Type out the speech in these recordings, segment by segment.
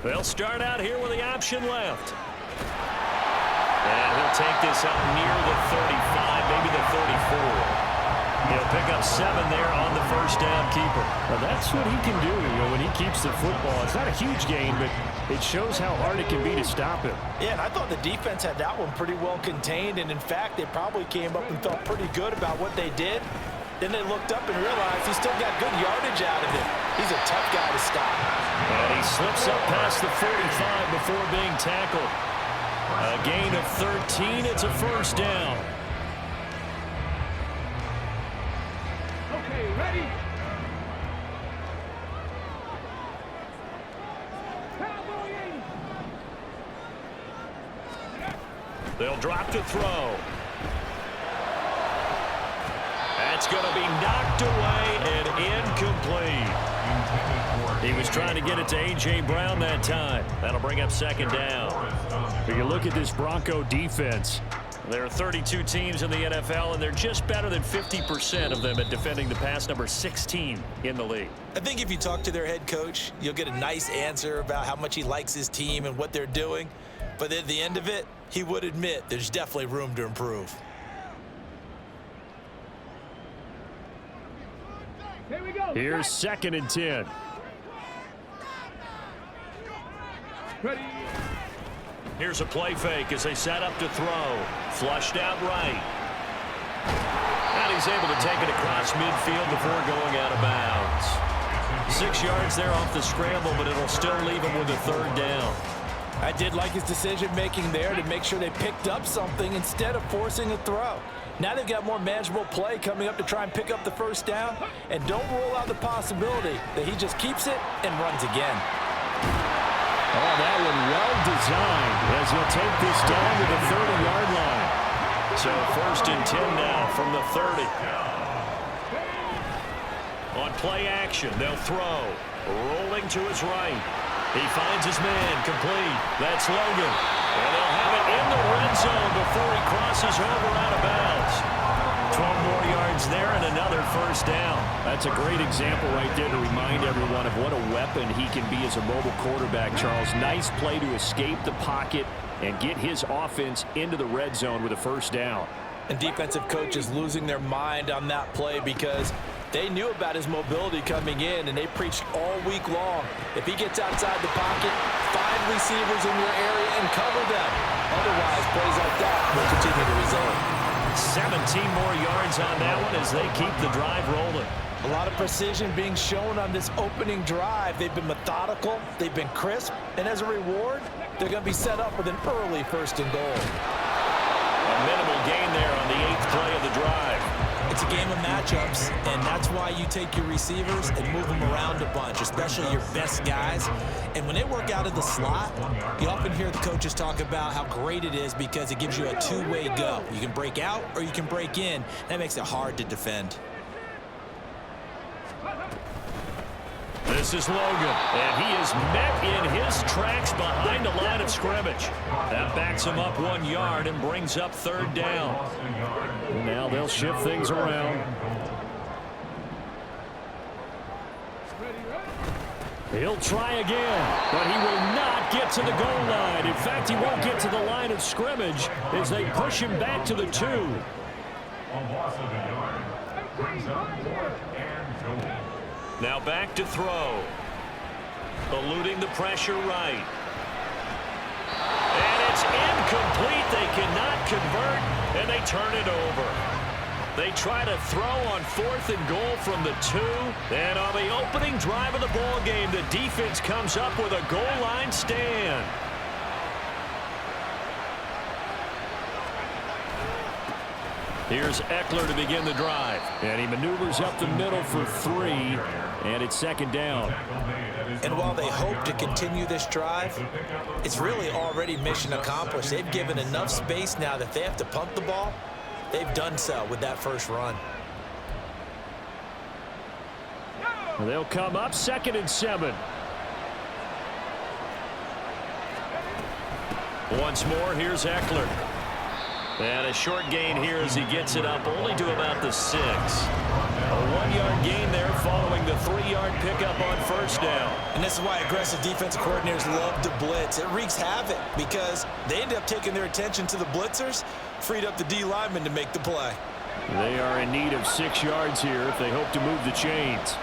They'll start out here with the option left. And he'll take this up near the 35, maybe the 34. He'll pick up 7 there on the first down keeper. Well, that's what he can do, when he keeps the football. It's not a huge gain, but it shows how hard it can be to stop him. Yeah, and I thought the defense had that one pretty well contained, and in fact, they probably came up and felt pretty good about what they did. Then they looked up and realized he still got good yardage out of it. He's a tough guy to stop. And he slips up past the 45 before being tackled. A gain of 13. It's a first down. Okay, ready? They'll drop to throw. That's going to be knocked away and incomplete. He was trying to get it to A.J. Brown that time. That'll bring up second down. If you look at this Bronco defense, there are 32 teams in the NFL, and they're just better than 50% of them at defending the pass, number 16 in the league. I think if you talk to their head coach, you'll get a nice answer about how much he likes his team and what they're doing. But at the end of it, he would admit there's definitely room to improve. Here we go. here's 2nd and 10. Ready? Here's a play fake as they set up to throw. Flushed out right. And he's able to take it across midfield before going out of bounds. 6 yards there off the scramble, but it'll still leave him with a third down. I did like his decision-making there to make sure they picked up something instead of forcing a throw. Now they've got more manageable play coming up to try and pick up the first down, and don't rule out the possibility that he just keeps it and runs again. Oh, that one well designed as he'll take this down to the 30-yard line. So 1st and 10 now from the 30. On play action, they'll throw. Rolling to his right. He finds his man, complete. That's Logan. And they'll have it in the red zone before he crosses over out of bounds. 12 more yards there and another first down. That's a great example right there to remind everyone of what a weapon he can be as a mobile quarterback, Charles. Nice play to escape the pocket and get his offense into the red zone with a first down. And defensive coaches losing their mind on that play because they knew about his mobility coming in, and they preached all week long. If he gets outside the pocket, find receivers in your area and cover them. Otherwise, plays like that will continue to result. 17 more yards on that one as they keep the drive rolling. A lot of precision being shown on this opening drive. They've been methodical, they've been crisp, and as a reward, they're going to be set up with an early 1st and goal. A minimal gain there on the 8th play of the drive. It's a game of matchups, and that's why you take your receivers and move them around a bunch, especially your best guys. And when they work out of the slot, you often hear the coaches talk about how great it is because it gives you a two-way go. You can break out or you can break in. That makes it hard to defend. This is Logan, and he is met in his tracks behind the line of scrimmage. That backs him up 1 yard and brings up 3rd down. And now they'll shift things around. He'll try again, but he will not get to the goal line. In fact, he won't get to the line of scrimmage as they push him back to the 2. Now back to throw. Eluding the pressure right. And it's incomplete. They cannot convert, and they turn it over. They try to throw on 4th and goal from the 2. And on the opening drive of the ball game, the defense comes up with a goal line stand. Here's Eckler to begin the drive. And he maneuvers up the middle for 3, and it's 2nd down. And while they hope to continue this drive, it's really already mission accomplished. They've given enough space now that they have to punt the ball. They've done so with that first run. They'll come up 2nd and 7. Once more, here's Eckler. And a short gain here as he gets it up only to about the 6. A 1-yard gain there following the 3-yard pickup on first down. And this is why aggressive defensive coordinators love to blitz. It wreaks havoc because they end up taking their attention to the blitzers, freed up the D lineman to make the play. They are in need of 6 yards here if they hope to move the chains.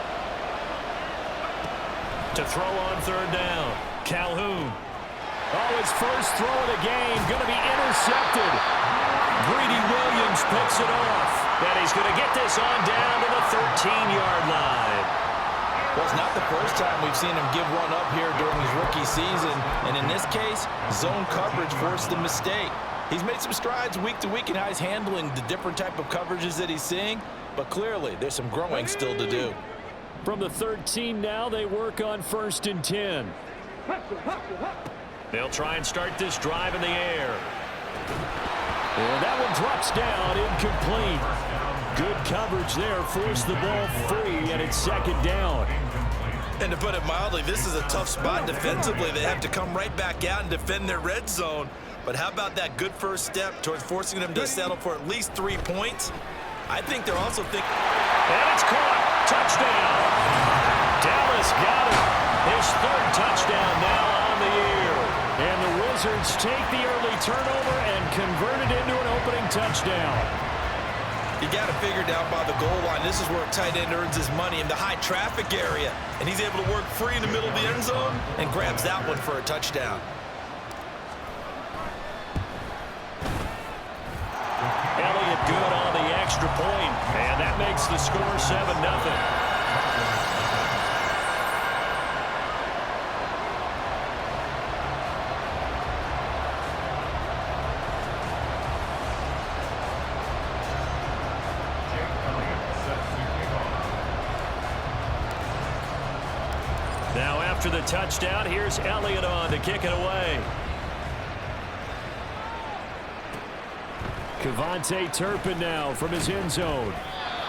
To throw on third down, Calhoun. Oh, his first throw of the game going to be intercepted. Greedy Williams picks it off. And he's going to get this on down to the 13-yard line. Well, it's not the first time we've seen him give one up here during his rookie season. And in this case, zone coverage forced the mistake. He's made some strides week to week in how he's handling the different type of coverages that he's seeing. But clearly, there's some growing still to do. From the 13 now, they work on 1st and 10. They'll try and start this drive in the air. And that one drops down, incomplete. Good coverage there, forced the ball free, and it's 2nd down. And to put it mildly, this is a tough spot defensively. They have to come right back out and defend their red zone. But how about that good first step towards forcing them to settle for at least 3 points? I think they're also thinking. And it's caught. Touchdown. Dallas got it. His 3rd touchdown now on the year. And the Wizards take the early turnover and convert it into an opening touchdown. You got to figure down by the goal line. This is where a tight end earns his money in the high traffic area. And he's able to work free in the middle of the end zone and grabs that one for a touchdown. Elliott good on the extra point. And that makes the score 7-0. Now after the touchdown, here's Elliott on to kick it away. Kevontae Turpin now from his end zone.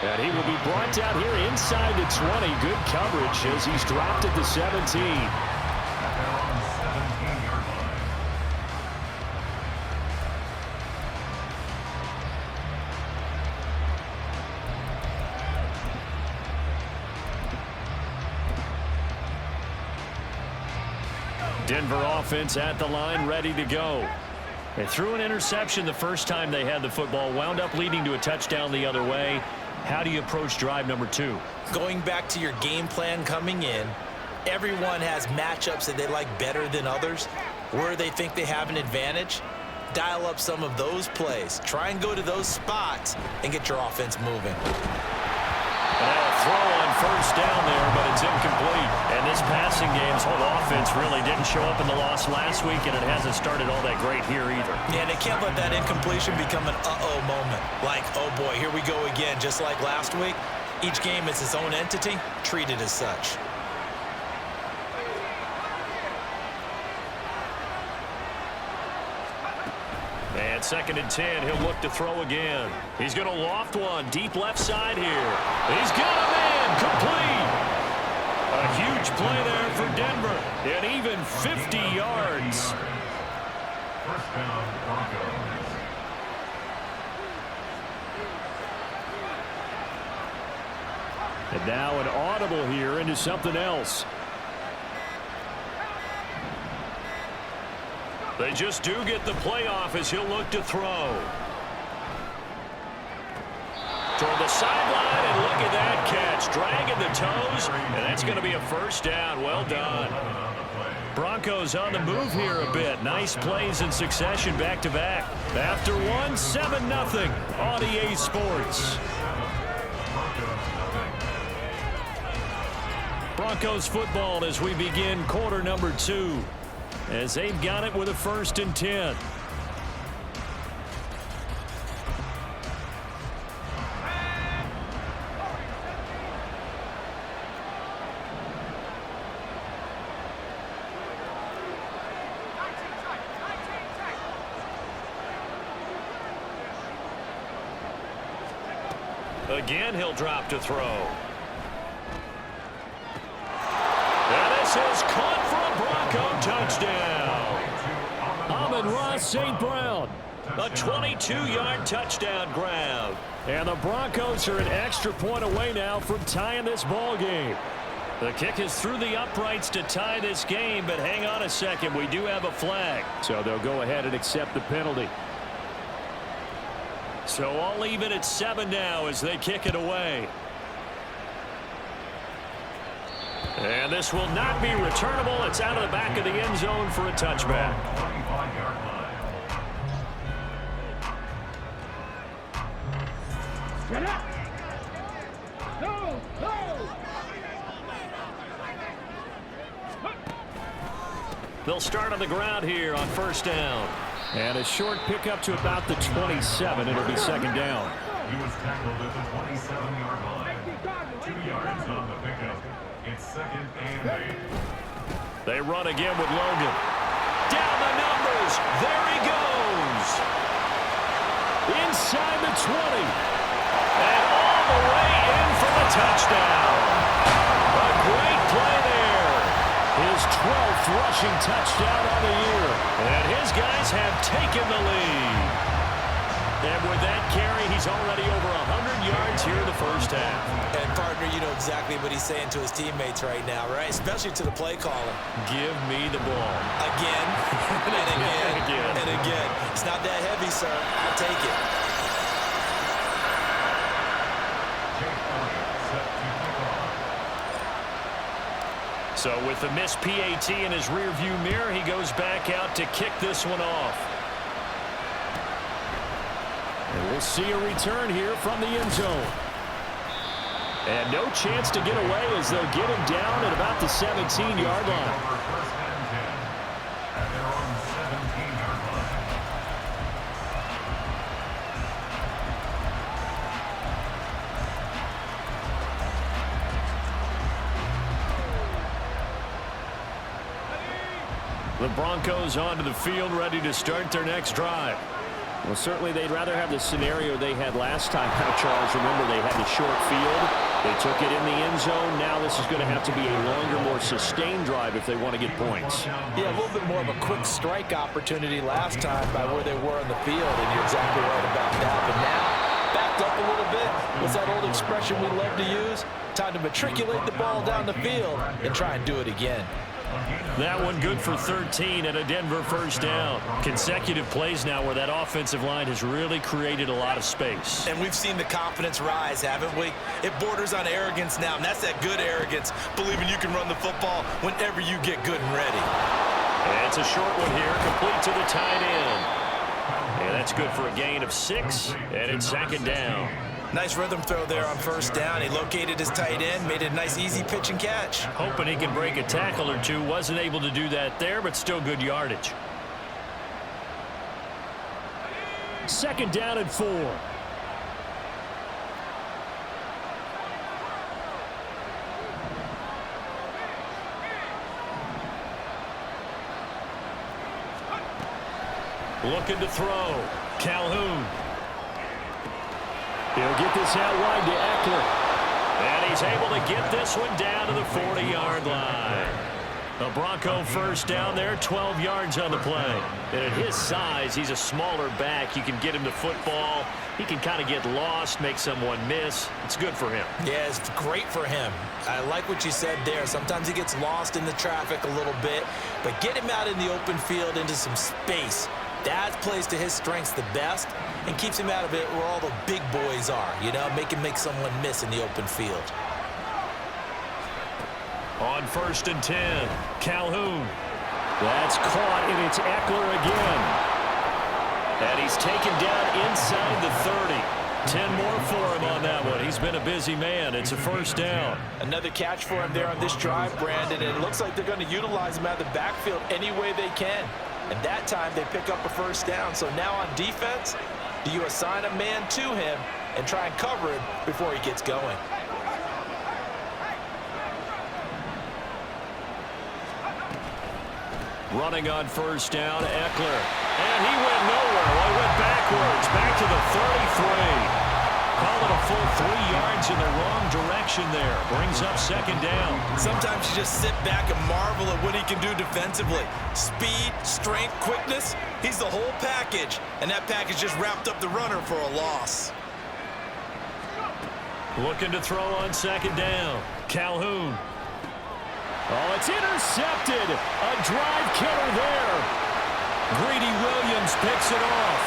And he will be brought down here inside the 20. Good coverage as he's dropped at the 17. Denver offense at the line, ready to go. They threw an interception the first time they had the football, wound up leading to a touchdown the other way. How do you approach drive number 2? Going back to your game plan coming in, everyone has matchups that they like better than others. Where they think they have an advantage, dial up some of those plays. Try and go to those spots and get your offense moving. A throw on first down there, but it's incomplete. And this passing game's whole offense really didn't show up in the loss last week, and it hasn't started all that great here either. Yeah, and they can't let that incompletion become an uh-oh moment. Like, oh boy, here we go again, just like last week. Each game is its own entity, treated as such. And 2nd and 10, he'll look to throw again. He's going to loft one deep left side here. He's got a man complete. A huge play there for Denver. And even 50 yards. First down, Broncos. And now an audible here into something else. They just do get the playoff as he'll look to throw. Toward the sideline, and look at that catch. Dragging the toes, and that's going to be a first down. Well done. Broncos on the move here a bit. Nice plays in succession back-to-back. After one, 7-0 on EA Sports. Broncos football as we begin quarter number 2. As they've got it with a 1st and 10. Again, he'll drop to throw. And this is caught for a Bronco touchdown. Amon-Ra St. Brown. A 22-yard touchdown grab. And the Broncos are an extra point away now from tying this ball game. The kick is through the uprights to tie this game, but hang on a second. We do have a flag. So they'll go ahead and accept the penalty. So all even at 7 now as they kick it away. And this will not be returnable. It's out of the back of the end zone for a touchback. 25-yard line. Get up! Go! Go! They'll start on the ground here on first down. And a short pickup to about the 27. It'll be second down. He was tackled at the 27-yard line. 2 yards on the pickup. It's second and 8. They run again with Logan. Down the numbers. There he goes. Inside the 20. And all the way in for the touchdown. A great play there. His 12th rushing touchdown on the year. And his guys have taken the lead. And with that carry, he's already over 100 yards here in the first half. And, partner, you know exactly what he's saying to his teammates right now, right? Especially to the play caller. Give me the ball. Again, and again, and again. It's not that heavy, sir. I'll take it. So with the missed PAT in his rearview mirror, he goes back out to kick this one off. And we'll see a return here from the end zone. And no chance to get away as they'll get him down at about the 17-yard line. First and 10. And they're on the 17-yard line. The Broncos onto the field, ready to start their next drive. Well, certainly they'd rather have the scenario they had last time. Now, Charles, remember they had the short field. They took it in the end zone. Now this is going to have to be a longer, more sustained drive if they want to get points. Yeah, a little bit more of a quick strike opportunity last time by where they were on the field, and you're exactly right about that. But now, backed up a little bit. What's that old expression we love to use? Time to matriculate the ball down the field and try and do it again. That one good for 13 and a Denver first down. Consecutive plays now where that offensive line has really created a lot of space. And we've seen the confidence rise, haven't we? It borders on arrogance now, and that's that good arrogance, believing you can run the football whenever you get good and ready. And it's a short one here, complete to the tight end. And that's good for a gain of 6, and it's second down. Nice rhythm throw there on first down. He located his tight end, made it a nice easy pitch and catch. Hoping he can break a tackle or two. Wasn't able to do that there, but still good yardage. Second down and 4. Looking to throw. Calhoun. He'll get this out wide to Eckler. And he's able to get this one down to the 40-yard line. A Bronco first down there, 12 yards on the play. And at his size, he's a smaller back. You can get him to football. He can kind of get lost, make someone miss. It's good for him. Yeah, it's great for him. I like what you said there. Sometimes he gets lost in the traffic a little bit, but get him out in the open field into some space. That plays to his strengths the best and keeps him out of it where all the big boys are, you know, make someone miss in the open field. On first and 10, Calhoun. That's caught, and it's Eckler again. And he's taken down inside the 30. 10 more for him on that one. He's been a busy man. It's a first down. Another catch for him there on this drive, Brandon, and it looks like they're going to utilize him out of the backfield any way they can. And that time they pick up a first down. So now on defense, do you assign a man to him and try and cover him before he gets going? Running on first down, Eckler. And he went nowhere. Well, he went backwards, back to the 33. Call it a full 3 yards in the wrong direction there. Brings up second down. Sometimes you just sit back and marvel at what he can do defensively. Speed, strength, quickness. He's the whole package. And that package just wrapped up the runner for a loss. Looking to throw on second down. Calhoun. Oh, it's intercepted. A drive killer there. Greedy Williams picks it off.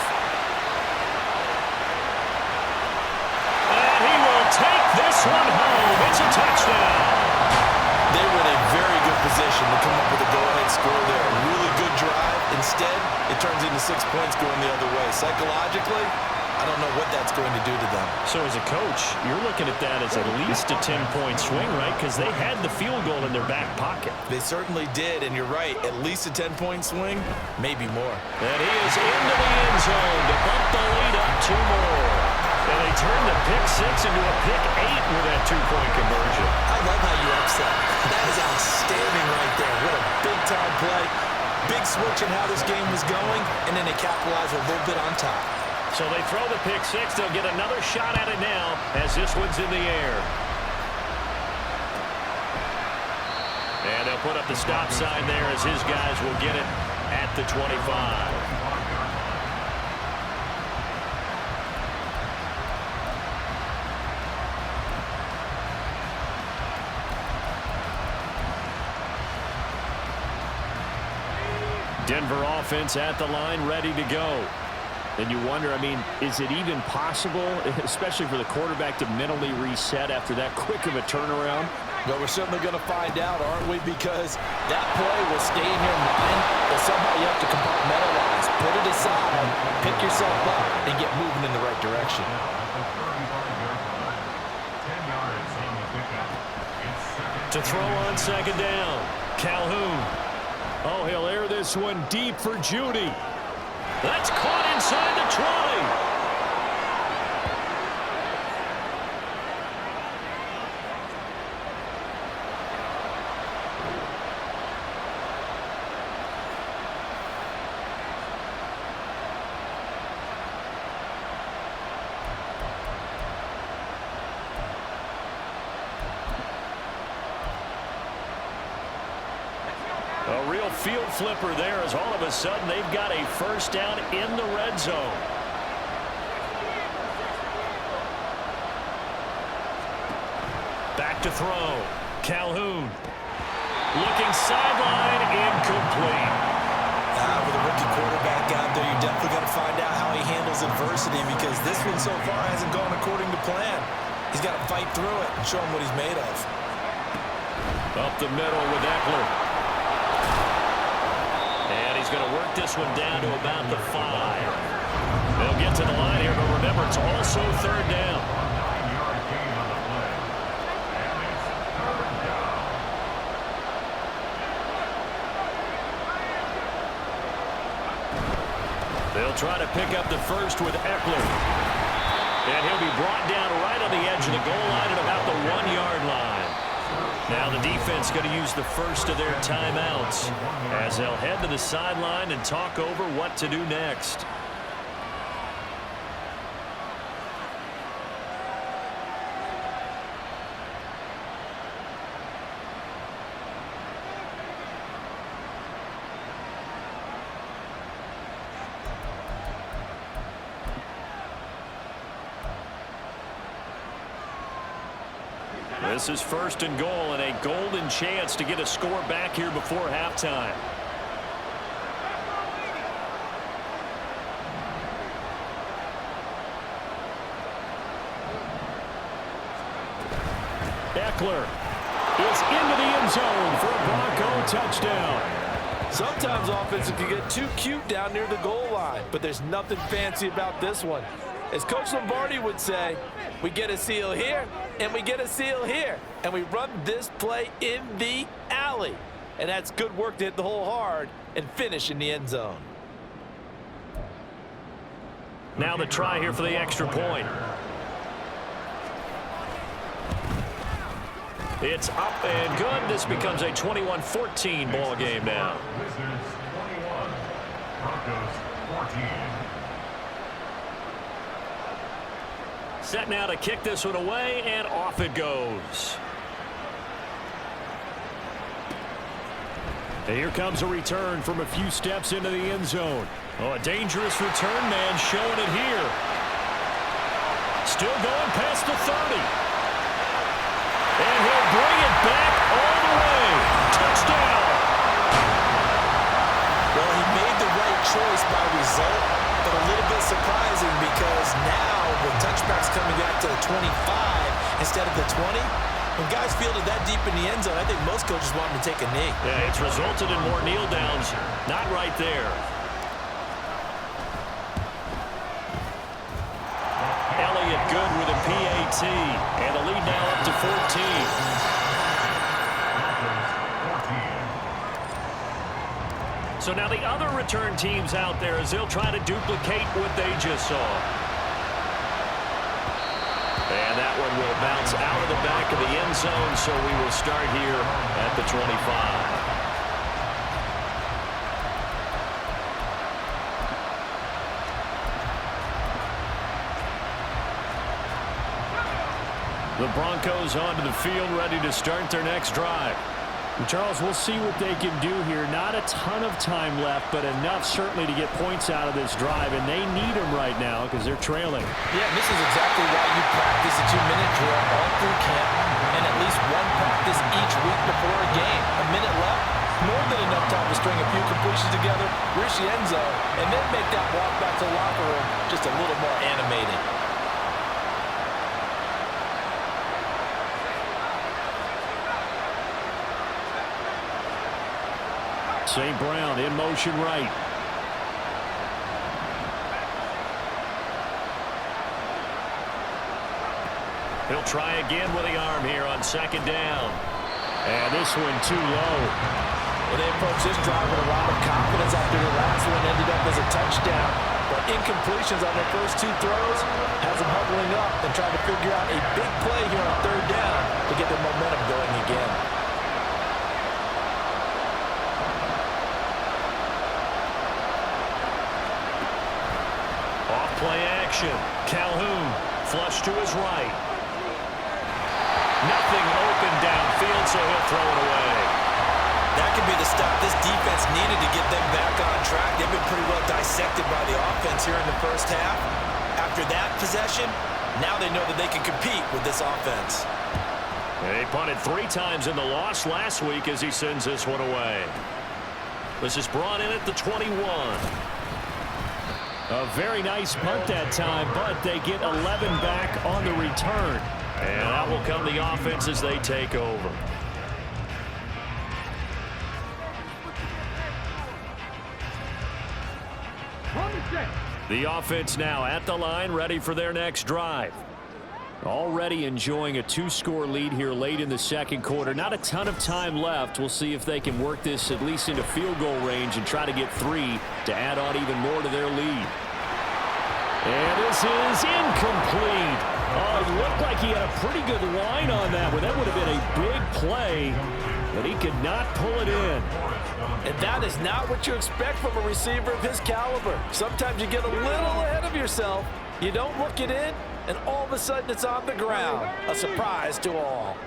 And he will take this one home. It's a touchdown. They were in a very good position to come up with a go-ahead score there. A really good drive. Instead, it turns into 6 points going the other way. Psychologically, I don't know what that's going to do to them. So as a coach, you're looking at that as at least a 10-point swing, right? Because they had the field goal in their back pocket. They certainly did, and you're right. At least a 10-point swing, maybe more. And he is into the end zone to bump the lead up 2 more. And they turn the pick 6 into a pick 8 with that 2-point conversion. I love how you upset. That is outstanding right there. What a big-time play. Big switch in how this game was going, and then they capitalize a little bit on top. So they throw the pick 6. They'll get another shot at it now as this one's in the air. And they'll put up the stop sign there as his guys will get it at the 25. Denver offense at the line, ready to go. And you wonder, I mean, is it even possible, especially for the quarterback, to mentally reset after that quick of a turnaround? Well, we're certainly going to find out, aren't we? Because that play will stay in your mind, but somehow you have to compartmentalize. Put it aside, pick yourself up, and get moving in the right direction. 10 yards on the pickup. It's second. To throw on second down, Calhoun. Oh, he'll air this one deep for Judy. That's caught inside the 20. A real field flipper there as all of a sudden they've got a first down in the red zone. Back to throw. Calhoun. Looking sideline, incomplete. With a rookie quarterback out there, you're definitely going to find out how he handles adversity because this one so far hasn't gone according to plan. He's got to fight through it and show him what he's made of. Up the middle with Eckler. And he's going to work this one down to about the 5. They'll get to the line here, but remember, it's also third down. 9-yard gain on the play. And it's third down. They'll try to pick up the first with Eckler. And he'll be brought down right on the edge of the goal line at about the 1-yard line. Now the defense going to use the first of their timeouts as they'll head to the sideline and talk over what to do next. This is first and goal and a golden chance to get a score back here before halftime. Eckler is into the end zone for a Bronco touchdown. Sometimes offenses can get too cute down near the goal line, but there's nothing fancy about this one. As Coach Lombardi would say, we get a seal here, and we get a seal here, and we run this play in the alley. And that's good work to hit the hole hard and finish in the end zone. Now the try here for the extra point. It's up and good. This becomes a 21-14 ball game now. Wizards 21, Broncos 14. Set now to kick this one away, and off it goes. And here comes a return from a few steps into the end zone. Oh, a dangerous return man showing it here. Still going past the 30. And he'll bring it back all the way. Touchdown. Well, he made the right choice by result, but a little bit surprising because now with touchbacks coming back to the 25 instead of the 20, when guys fielded that deep in the end zone, I think most coaches want him to take a knee. Yeah, it's resulted in more kneel downs. Not right there. Elliott good with a PAT. And the lead now up to 14. So now the other return teams out there as they'll try to duplicate what they just saw. And that one will bounce out of the back of the end zone, so we will start here at the 25. The Broncos onto the field, ready to start their next drive. And Charles, we'll see what they can do here. Not a ton of time left, but enough certainly to get points out of this drive, and they need them right now because they're trailing. Yeah, this is exactly why you practice a 2-minute drill all through camp and at least one practice each week before a game. A minute left, more than enough time to string a few completions together, reach the end zone, and then make that walk back to the locker room just a little more animated. St. Brown in motion right. He'll try again with the arm here on second down. And this one too low. Well, they approached this drive with a lot of confidence after the last one ended up as a touchdown. But incompletions on their first two throws has them huddling up and trying to figure out a big play here on third down to get their momentum going again. Play action. Calhoun flush to his right. Nothing open downfield, so he'll throw it away. That could be the stop this defense needed to get them back on track. They've been pretty well dissected by the offense here in the first half. After that possession, now they know that they can compete with this offense. They punted 3 times in the loss last week as he sends this one away. This is brought in at the 21. A very nice punt that time, but they get 11 back on the return. And that will come the offense as they take over. The offense now at the line, ready for their next drive. Already enjoying a 2-score lead here late in the second quarter. Not a ton of time left. We'll see if they can work this at least into field goal range and try to get 3 to add on even more to their lead. And this is incomplete. Oh, it looked like he had a pretty good line on that one. That would have been a big play, but he could not pull it in. And that is not what you expect from a receiver of his caliber. Sometimes you get a little ahead of yourself. You don't look it in, and all of a sudden it's on the ground. A surprise to all.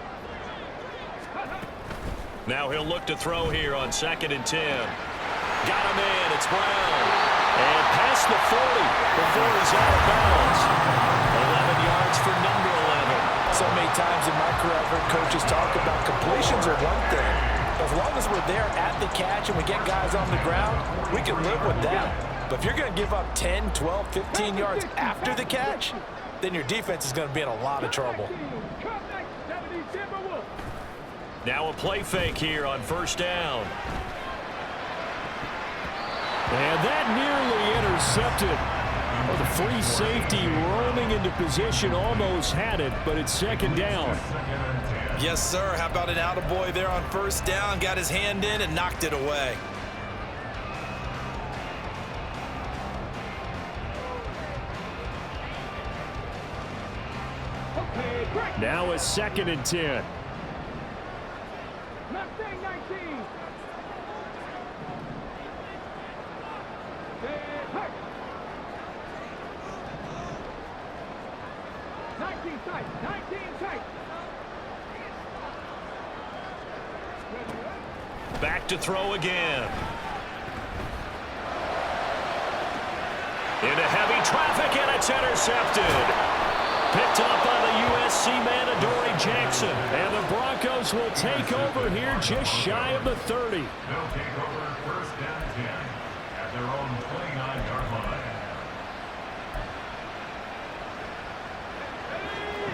Now he'll look to throw here on 2nd and 10. Got him in. It's Brown. And past the 40 before he's out of bounds. 11 yards for number 11. So many times in my career, I've heard coaches talk about completions are one thing. As long as we're there at the catch and we get guys on the ground, we can live with that. But if you're going to give up 10, 12, 15 yards after the catch, then your defense is going to be in a lot of trouble. Now a play fake here on 1st down. And that nearly intercepted. Oh, the free safety roaming into position almost had it, but it's 2nd down. Yes, sir. How about an attaboy there on 1st down? Got his hand in and knocked it away. Now a 2nd and 10. tight. 19 tight. Back to throw again. Into heavy traffic, and it's intercepted. Picked up by the USC man, Adoree Jackson. And the Broncos will take over here just shy of the 30. They'll take over first down 10 at their own 29-yard line.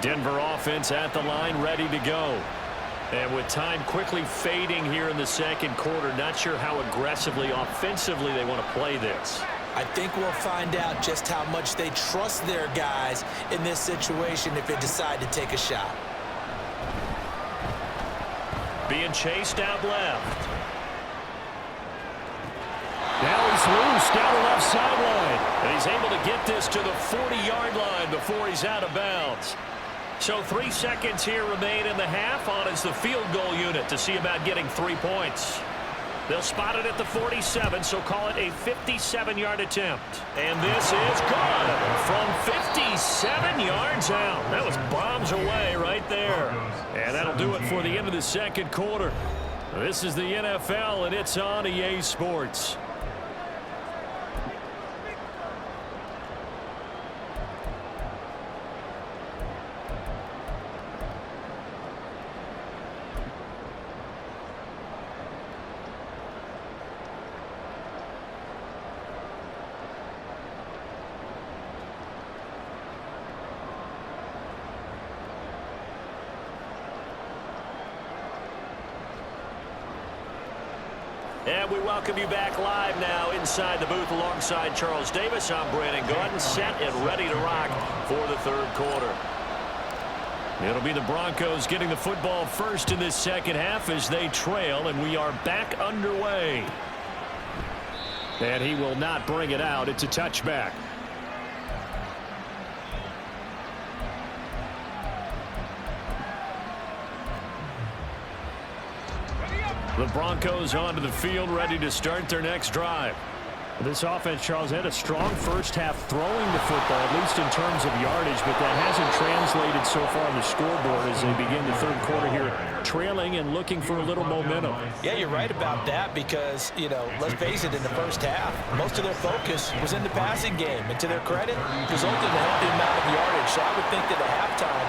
Denver offense at the line, ready to go. And with time quickly fading here in the second quarter, not sure how aggressively, offensively they want to play this. I think we'll find out just how much they trust their guys in this situation if they decide to take a shot. Being chased out left. Now he's loose down the left sideline. And he's able to get this to the 40-yard line before he's out of bounds. So 3 seconds here remain in the half. On is the field goal unit to see about getting 3 points. They'll spot it at the 47, so call it a 57-yard attempt. And this is good from 57 yards out. That was bombs away right there. And that'll do it for the end of the second quarter. This is the NFL, and it's on EA Sports. And we welcome you back live now inside the booth alongside Charles Davis. I'm Brandon Gordon, set and ready to rock for the third quarter. It'll be the Broncos getting the football first in this second half as they trail, and we are back underway. And he will not bring it out. It's a touchback. The Broncos onto the field, ready to start their next drive. This offense, Charles, had a strong first half throwing the football, at least in terms of yardage, but that hasn't translated so far on the scoreboard as they begin the third quarter here, trailing and looking for a little momentum. Yeah, you're right about that because, let's face it, in the first half, most of their focus was in the passing game. And to their credit, resulted in a healthy amount of yardage. So I would think that at halftime,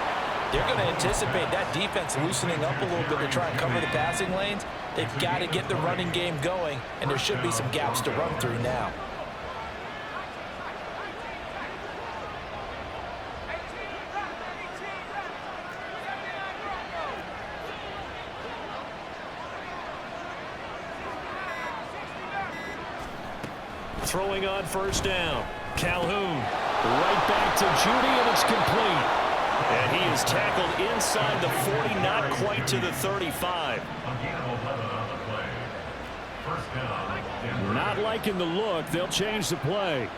they're going to anticipate that defense loosening up a little bit to try and cover the passing lanes. They've got to get the running game going, and there should be some gaps to run through now. Throwing on first down. Calhoun right back to Judy, and it's complete. And he is tackled inside the 40, not quite to the 35. Not liking the look. They'll change the play.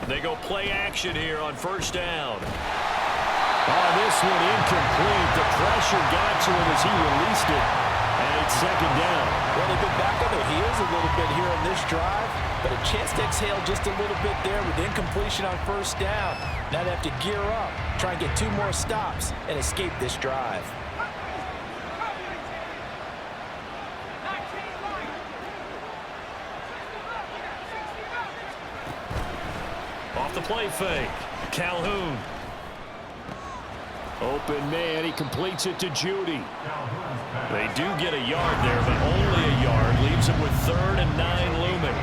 They go play action here on first down. Oh, this one incomplete. The pressure got to him as he released it. And it's second down. Well, they've been back on their heels a little bit here on this drive, but a chance to exhale just a little bit there with incompletion on first down. Now they have to gear up, try and get 2 more stops, and escape this drive. Off the play fake. Calhoun. Open man, he completes it to Judy. They do get a yard there, but only a yard. Leaves them with 3rd and 9 looming.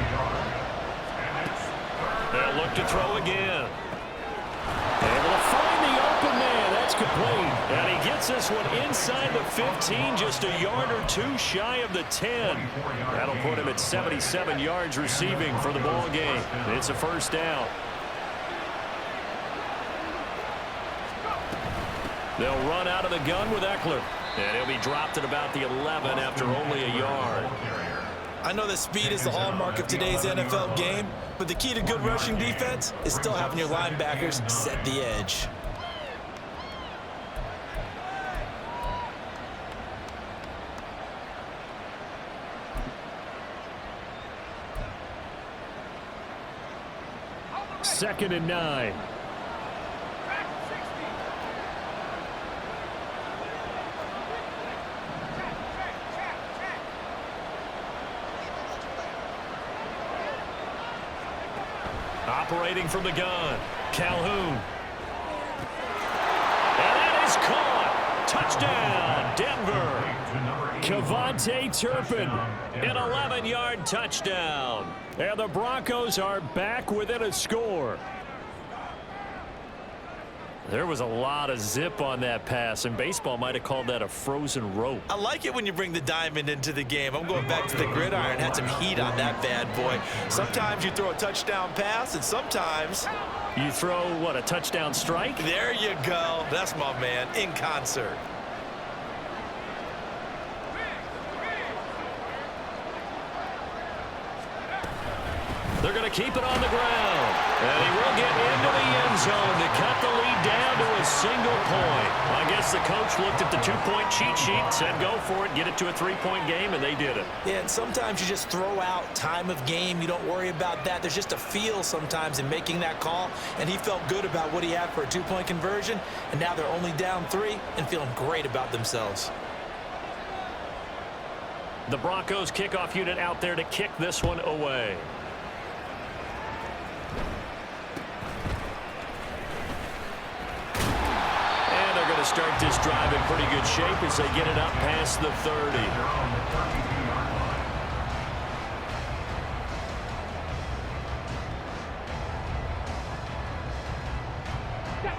They'll look to throw again. Able to find the open man. That's complete. And he gets this one inside the 15, just a yard or 2 shy of the 10. That'll put him at 77 yards receiving for the ball game. It's a first down. They'll run out of the gun with Eckler. And he'll be dropped at about the 11 after only a yard. I know that speed is the hallmark of today's NFL game, but the key to good rushing defense is still having your linebackers set the edge. 2nd and 9. Operating from the gun, Calhoun. And that is caught. Touchdown, Denver. Kevontae Turpin, an 11-yard touchdown. And the Broncos are back within a score. There was a lot of zip on that pass, and baseball might have called that a frozen rope. I like it when you bring the diamond into the game. I'm going back to the gridiron. Had some heat on that bad boy. Sometimes you throw a touchdown pass, and sometimes You throw, what, a touchdown strike? there you go. That's my man, in concert. They're going to keep it on the ground. And he will get into the end zone to cut the lead down to a single point. I guess the coach looked at the two-point cheat sheet, said go for it, get it to a three-point game, and they did it. Yeah, and sometimes you just throw out time of game. You don't worry about that. There's just a feel sometimes in making that call, and he felt good about what he had for a two-point conversion, and now they're only down 3 and feeling great about themselves. The Broncos kickoff unit out there to kick this one away. To start this drive in pretty good shape as they get it up past the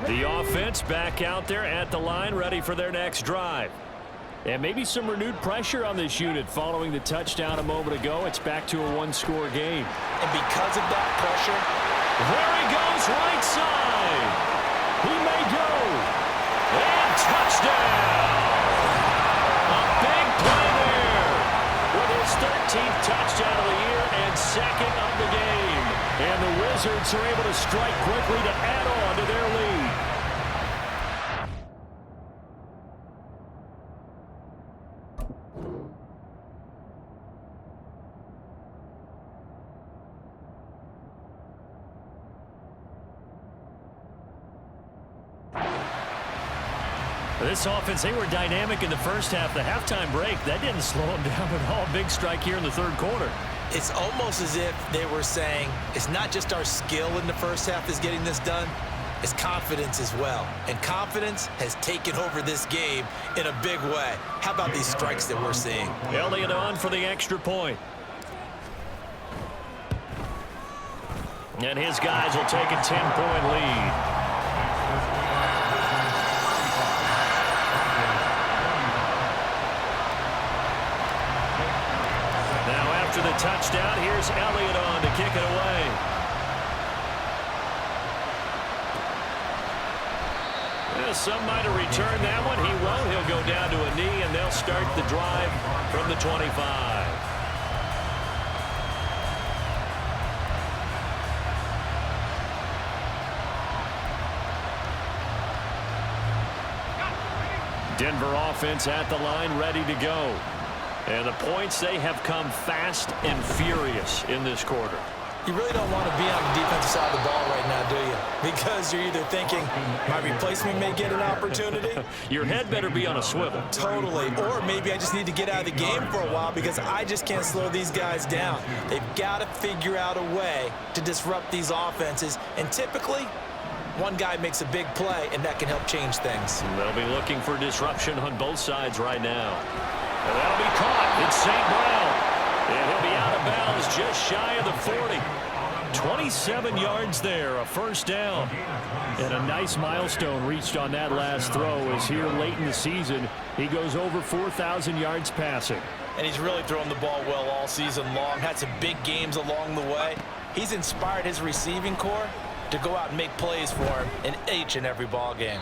30. The offense back out there at the line, ready for their next drive. And maybe some renewed pressure on this unit following the touchdown a moment ago. It's back to a one-score game. And because of that pressure, there he goes, right side. He may go. And touchdown! A big play there with his 13th touchdown of the year and 2nd of the game. And the Wizards are able to strike quickly to add on to their lead. This offense, they were dynamic in the first half. The halftime break, that didn't slow them down at all. Big strike here in the third quarter. it's almost as if they were saying it's not just our skill in the first half that's getting this done, it's confidence as well. And confidence has taken over this game in a big way. How about these strikes that we're seeing? Elliott on for the extra point. And his guys will take a 10-point lead. Now after the touchdown, here's Elliott on to kick it away. Well, some might have returned that one. He won't. He'll go down to a knee, and they'll start the drive from the 25. Denver offense at the line, ready to go. And the points, they have come fast and furious in this quarter. You really don't want to be on the defensive side of the ball right now, do you? Because you're either thinking, my replacement may get an opportunity. Your head better be on a swivel. Totally. Or maybe I just need to get out of the game for a while because I just can't slow these guys down. They've got to figure out a way to disrupt these offenses. And typically, one guy makes a big play, and that can help change things. They'll be looking for disruption on both sides right now. And that'll be caught. It's St. Brown. And he'll be out of bounds just shy of the 40. 27 yards there, a first down. And a nice milestone reached on that last throw as here late in the season, he goes over 4,000 yards passing. And he's really thrown the ball well all season long. Had some big games along the way. He's inspired his receiving corps to go out and make plays for him in each and every ball game.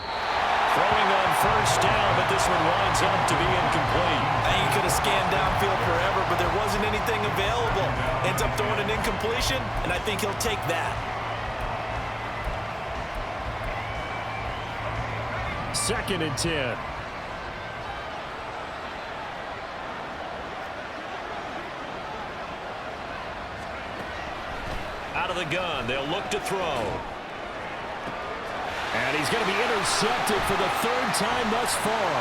Throwing on first down, but this one winds up to be incomplete. I think he could have scanned downfield forever, but there wasn't anything available. Ends up throwing an incompletion, and I think he'll take that. 2nd and 10. Out of the gun. They'll look to throw. And he's going to be intercepted for the third time thus far.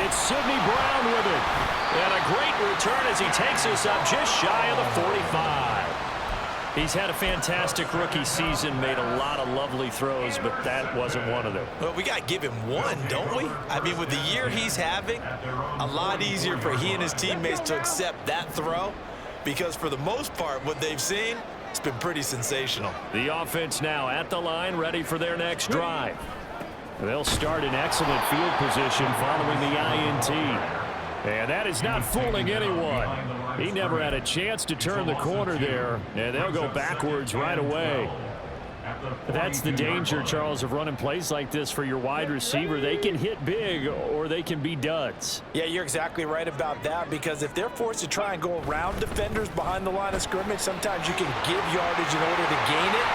It's Sidney Brown with it. And a great return as he takes us up just shy of the 45. He's had a fantastic rookie season, made a lot of lovely throws, but that wasn't one of them. Well, we got to give him one, don't we? I mean, with the year he's having, a lot easier for he and his teammates to accept that throw because for the most part, what they've seen, it's been pretty sensational. The offense now at the line, ready for their next drive. They'll start in excellent field position following the INT. And that is not fooling anyone. He never had a chance to turn the corner there, and they'll go backwards right away. That's the danger, Charles, of running plays like this for your wide receiver. They can hit big or they can be duds. Yeah, you're exactly right about that because if they're forced to try and go around defenders behind the line of scrimmage, sometimes you can give yardage in order to gain it.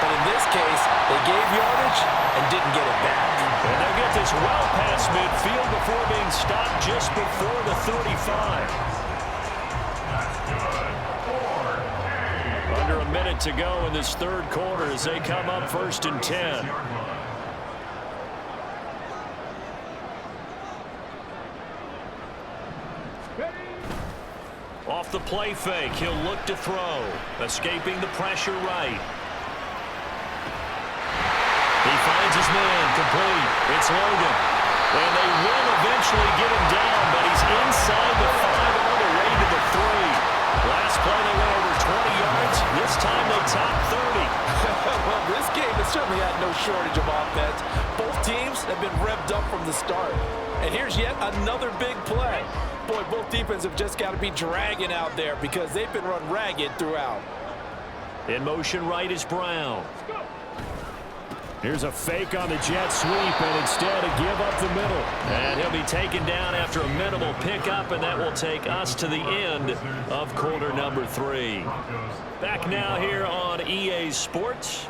But in this case, they gave yardage and didn't get it back. And they'll get this well past midfield before being stopped just before the 35. Under a minute to go in this third quarter as they come up 1st and 10. Off the play fake, he'll look to throw. Escaping the pressure right. He finds his man complete. It's Logan. And they will eventually get him down, but he's inside the 5 all the way to the 3. Last play they went over 20 yards. This time they top 30. Well, this game has certainly had no shortage of offense. Both teams have been revved up from the start. And here's yet another big play. Boy, both defenses have just got to be dragging out there because they've been run ragged throughout. In motion right is Brown. Here's a fake on the jet sweep, and instead a give up the middle. And he'll be taken down after a minimal pickup, and that will take us to the end of quarter number 3. Back now here on EA Sports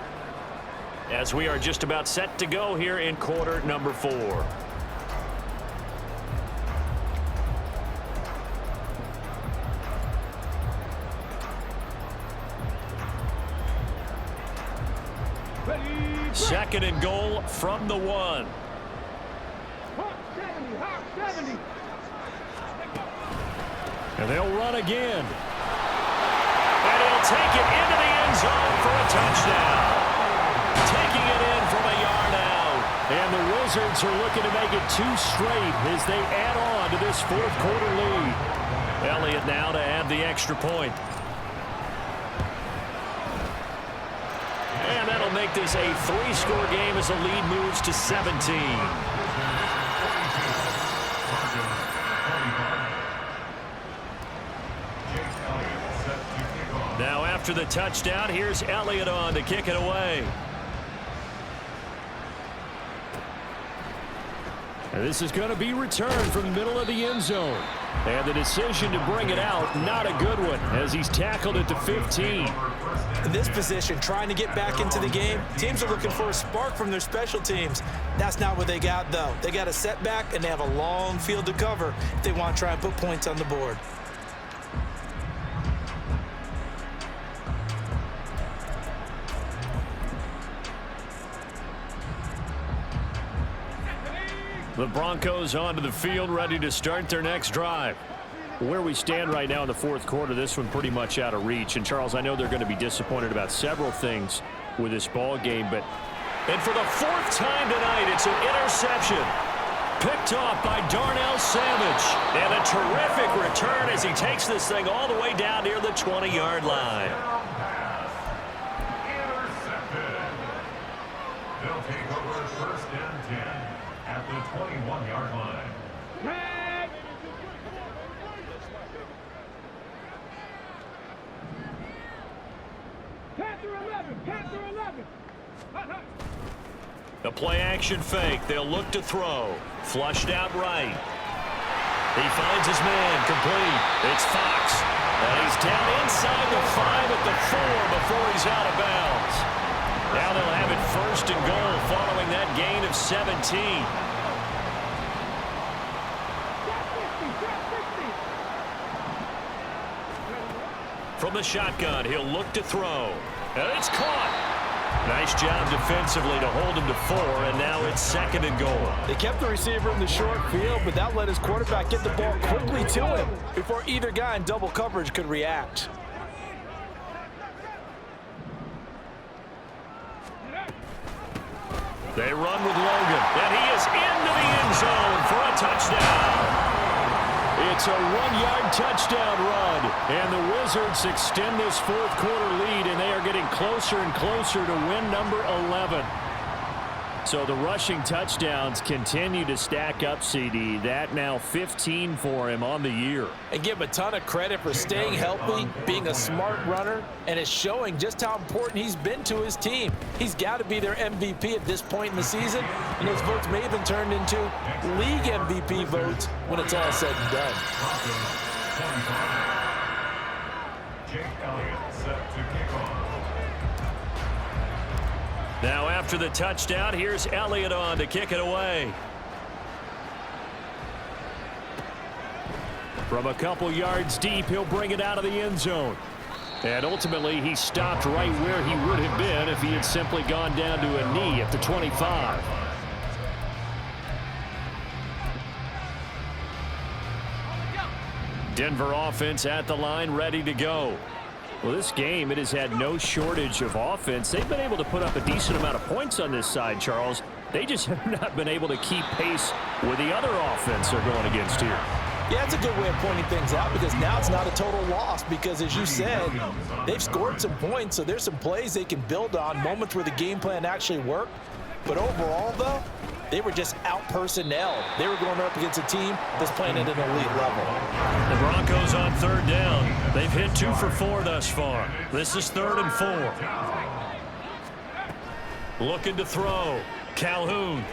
as we are just about set to go here in quarter number 4. Second and goal from the 1. And they'll run again. And he'll take it into the end zone for a touchdown. Taking it in from a yard out. And the Wizards are looking to make it 2 straight as they add on to this fourth quarter lead. Elliott now to add the extra point. And that'll make this a 3-score game as the lead moves to 17. Now after the touchdown, here's Elliott on to kick it away. And this is going to be returned from the middle of the end zone. And the decision to bring it out, not a good one, as he's tackled at the 15. In this position, trying to get back into the game, teams are looking for a spark from their special teams. That's not what they got, though. They got a setback, and they have a long field to cover if they want to try and put points on the board. The Broncos onto the field, ready to start their next drive. Where we stand right now in the fourth quarter, this one pretty much out of reach. And, Charles, I know they're going to be disappointed about several things with this ball game, but... And for the 4th time tonight, it's an interception. Picked off by Darnell Savage. And a terrific return as he takes this thing all the way down near the 20-yard line. Intercepted. They'll take over 1st and 10 at the 21-yard line. Panther 11. A play-action fake. They'll look to throw. Flushed out right. He finds his man complete. It's Fox. And he's down inside the 5 at the 4 before he's out of bounds. Now they'll have it 1st and goal following that gain of 17. From the shotgun, he'll look to throw. And it's caught. Nice job defensively to hold him to 4, and now it's 2nd and goal. They kept the receiver in the short field, but that let his quarterback get the ball quickly to him before either guy in double coverage could react. They run with Logan, and he is into the end zone for a touchdown. It's a 1-yard touchdown run, and the Wizards extend this 4th quarter lead, and they are getting closer and closer to win number 11. So the rushing touchdowns continue to stack up, CD. That now 15 for him on the year. And give him a ton of credit for staying healthy, being a smart runner, and it's showing just how important he's been to his team. He's got to be their MVP at this point in the season, and those votes may have been turned into league MVP votes when it's all said and done. Jake Elliott set to kick off. Now after the touchdown, here's Elliott on to kick it away. From a couple yards deep, he'll bring it out of the end zone. And ultimately, he stopped right where he would have been if he had simply gone down to a knee at the 25. Denver offense at the line, ready to go. Well, this game, it has had no shortage of offense. They've been able to put up a decent amount of points on this side, Charles. They just have not been able to keep pace with the other offense they're going against here. Yeah, it's a good way of pointing things out because now it's not a total loss because, as you said, they've scored some points, so there's some plays they can build on, moments where the game plan actually worked. But overall, though, they were just out-personnel. They were going up against a team that's playing at an elite level. The Broncos on 3rd down. They've hit 2 for 4 thus far. This is 3rd and 4. Looking to throw. Calhoun.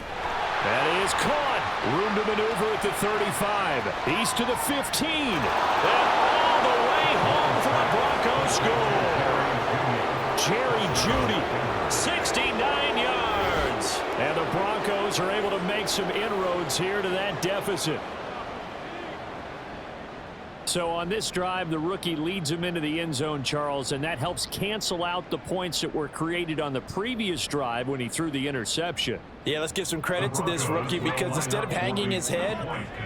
That is caught. Room to maneuver at the 35. East to the 15. And all the way home for the Broncos score. Jerry Jeudy, 69 yards. And the Broncos are able to make some inroads here to that deficit. So on this drive, the rookie leads him into the end zone, Charles, and that helps cancel out the points that were created on the previous drive when he threw the interception. Yeah, let's give some credit to this rookie because instead of hanging his head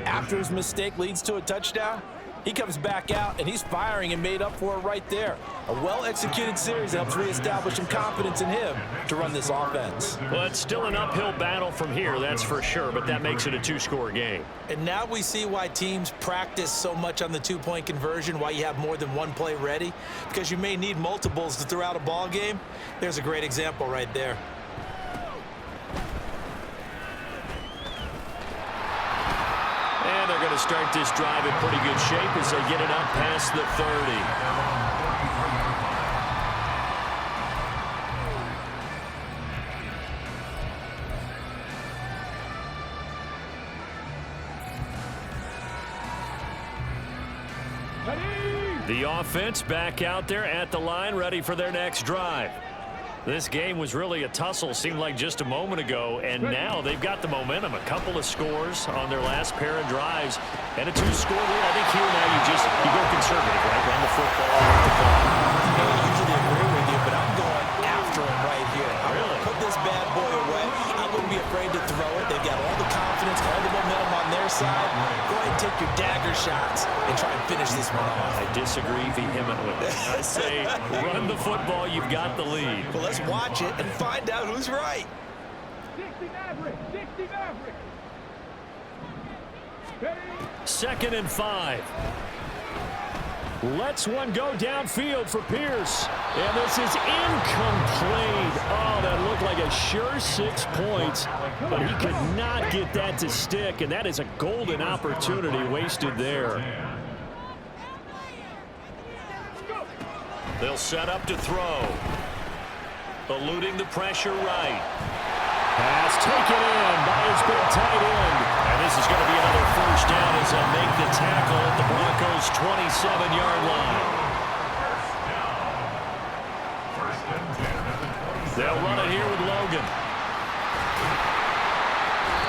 after his mistake leads to a touchdown, he comes back out and he's firing and made up for it right there. A well-executed series helps reestablish some confidence in him to run this offense. Well, it's still an uphill battle from here, that's for sure, but that makes it a 2-score game. And now we see why teams practice so much on the 2-point conversion, why you have more than one play ready, because you may need multiples to throw out a ball game. There's a great example right there. And they're going to start this drive in pretty good shape as they get it up past the 30. The offense back out there at the line, ready for their next drive. This game was really a tussle, seemed like just a moment ago, and now they've got the momentum. A couple of scores on their last pair of drives, and a 2-score lead. I think here now you go conservative, right? Run the football. I usually agree with you, but I'm going after him right here. I'm going to put this bad boy away. I wouldn't be afraid to throw it. They've got all the confidence, all the momentum on their side. Go ahead and take your dagger shots and try and finish this one off. I disagree vehemently. I say run the football. You've got the lead. Well, let's watch it and find out who's right. 60 Maverick, 60 Maverick. Ready? 2nd and 5. Lets one go downfield for Pierce. And this is incomplete. Oh, that looked like a sure 6 points. But he could not get that to stick. And that is a golden opportunity wasted there. They'll set up to throw. Eluding the pressure right. Pass taken in by his big tight end. And this is going to be another 1st down as they make the tackle at the Broncos' 27-yard line. They'll run it here with Logan.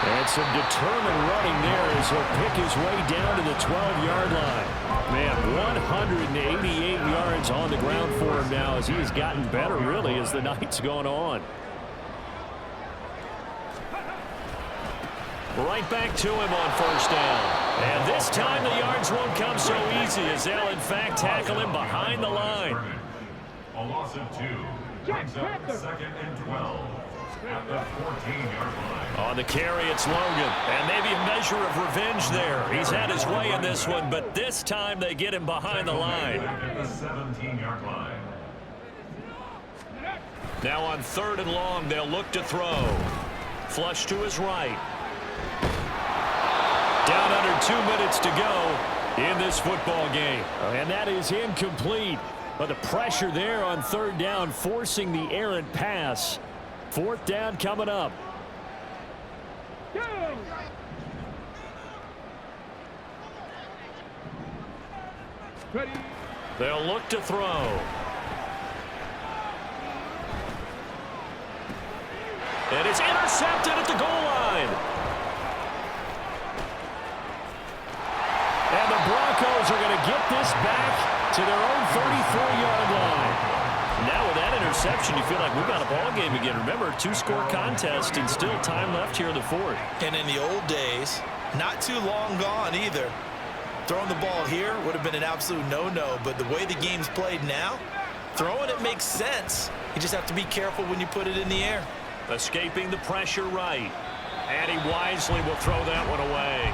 And some determined running there as he'll pick his way down to the 12-yard line. Man, 188 yards on the ground for him now as he has gotten better, really, as the night's gone on. Right back to him on first down. And this time the yards won't come so easy as they'll, in fact, tackle him behind the line. A loss of 2. Brings up 2nd and 12 at the 14-yard line. On the carry, it's Logan. And maybe a measure of revenge there. He's had his way in this one, but this time they get him behind the line. At the 17-yard line. Now on 3rd and long, they'll look to throw. Flush to his right. Down under 2 minutes to go in this football game. And that is incomplete. But the pressure there on 3rd down, forcing the errant pass. 4th down coming up. Ready. They'll look to throw. And it's intercepted at the goal line. And the Broncos are going to get this back to their own 34-yard line. Now with that interception, you feel like we've got a ball game again. Remember, 2-score contest and still time left here in the 4th. And in the old days, not too long gone either. Throwing the ball here would have been an absolute no-no, but the way the game's played now, throwing it makes sense. You just have to be careful when you put it in the air. Escaping the pressure right. And he wisely will throw that one away.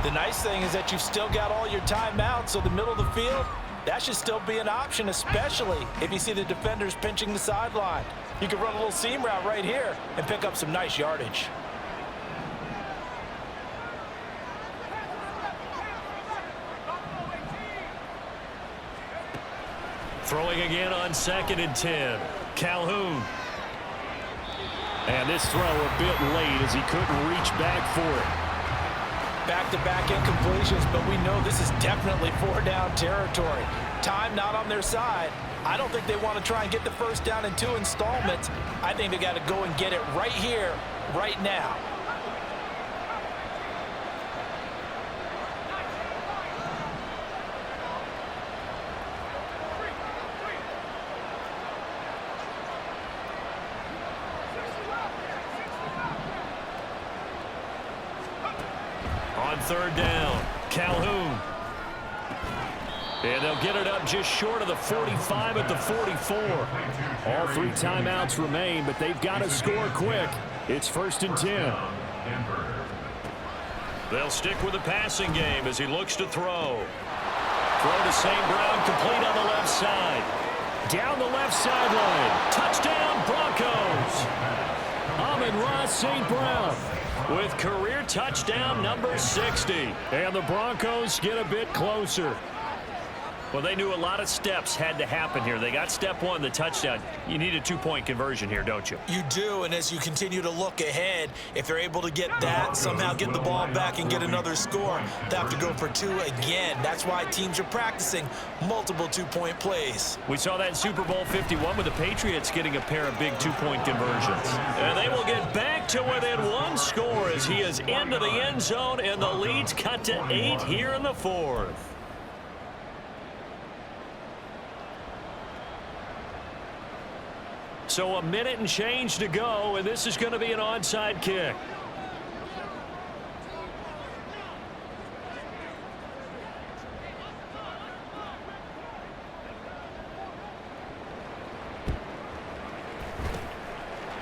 The nice thing is that you've still got all your timeouts, so the middle of the field, that should still be an option, especially if you see the defenders pinching the sideline. You can run a little seam route right here and pick up some nice yardage. Throwing again on 2nd and 10. Calhoun. And this throw a bit late as he couldn't reach back for it. Back-to-back incompletions, but we know this is definitely 4-down territory. Time not on their side. I don't think they want to try and get the first down in 2 installments. I think they got to go and get it right here, right now. On 3rd down, Calhoun. And they'll get it up just short of the 45 at the 44. All 3 timeouts remain, but they've got to score quick. It's 1st and 10. They'll stick with the passing game as he looks to throw. Throw to St. Brown, complete on the left side. Down the left sideline. Touchdown, Broncos! Amon-Ra St. Brown With career touchdown number 60. And the Broncos get a bit closer. Well, they knew a lot of steps had to happen here. They got step 1, the touchdown. You need a 2-point conversion here, don't you? You do, and as you continue to look ahead, if they're able to get that, somehow get the ball back and get another score, they have to go for 2 again. That's why teams are practicing multiple 2-point plays. We saw that in Super Bowl 51 with the Patriots getting a pair of big 2-point conversions. And they will get back to within 1 score as he is into the end zone, and the lead's cut to 8 here in the 4th. So a minute and change to go, and this is going to be an onside kick.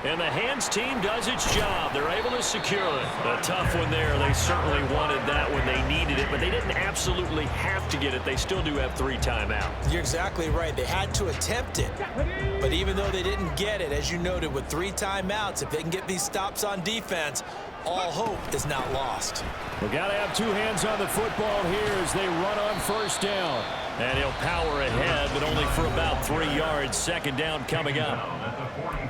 And the hands team does its job. They're able to secure it. A tough one there. They certainly wanted that when they needed it, but they didn't absolutely have to get it. They still do have 3 timeouts. You're exactly right. They had to attempt it. But even though they didn't get it, as you noted, with 3 timeouts, if they can get these stops on defense, all hope is not lost. We've got to have 2 hands on the football here as they run on 1st down. And he'll power ahead, but only for about 3 yards. 2nd down coming up.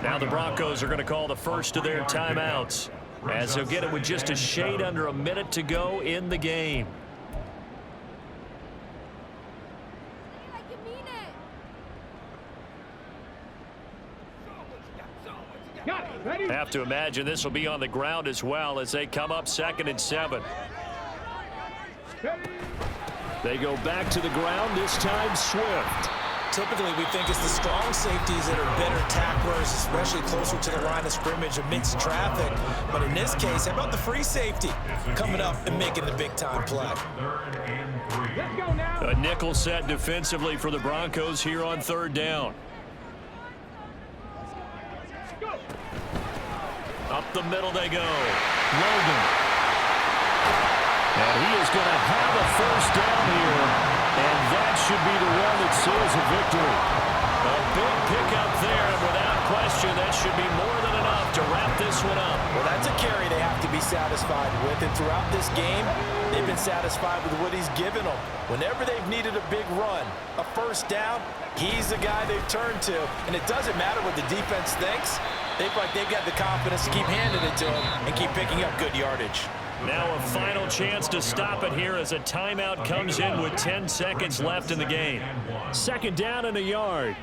Now the Broncos are going to call the first of their timeouts, as he'll get it with just a shade under a minute to go in the game. Got it. Ready? Have to imagine this will be on the ground as well as they come up 2nd and 7. They go back to the ground, this time Swift. Typically, we think it's the strong safeties that are better tacklers, especially closer to the line of scrimmage amidst traffic. But in this case, how about the free safety coming up and making the big-time play? A nickel set defensively for the Broncos here on 3rd down. Up the middle they go. Logan. And he is going to have a 1st down here. And that should be the one that seals a victory. A big pickup there, and without question, that should be more than enough to wrap this one up. Well, that's a carry they have to be satisfied with. And throughout this game, they've been satisfied with what he's given them. Whenever they've needed a big run, a 1st down, he's the guy they've turned to. And it doesn't matter what the defense thinks. They feel like they've got the confidence to keep handing it to him and keep picking up good yardage. Now a final chance to stop it here as a timeout comes in with 10 seconds left in the game. 2nd down and a yard.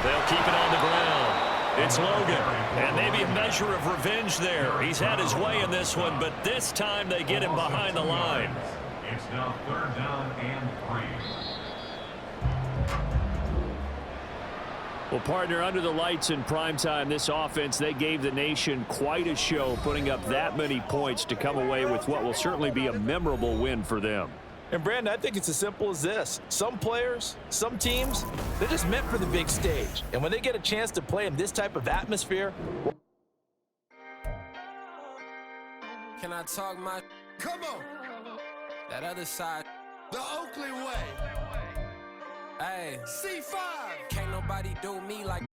They'll keep it on the ground. It's Logan. And maybe a measure of revenge there. He's had his way in this one, but this time they get him behind the line. It's now 3rd down and 3. Well, partner, under the lights in primetime, this offense, they gave the nation quite a show, putting up that many points to come away with what will certainly be a memorable win for them. And, Brandon, I think it's as simple as this. Some players, some teams, they're just meant for the big stage. And when they get a chance to play in this type of atmosphere... Can I talk my... Come on. That other side... The Oakland way. Hey. C5. Can't nobody do me like...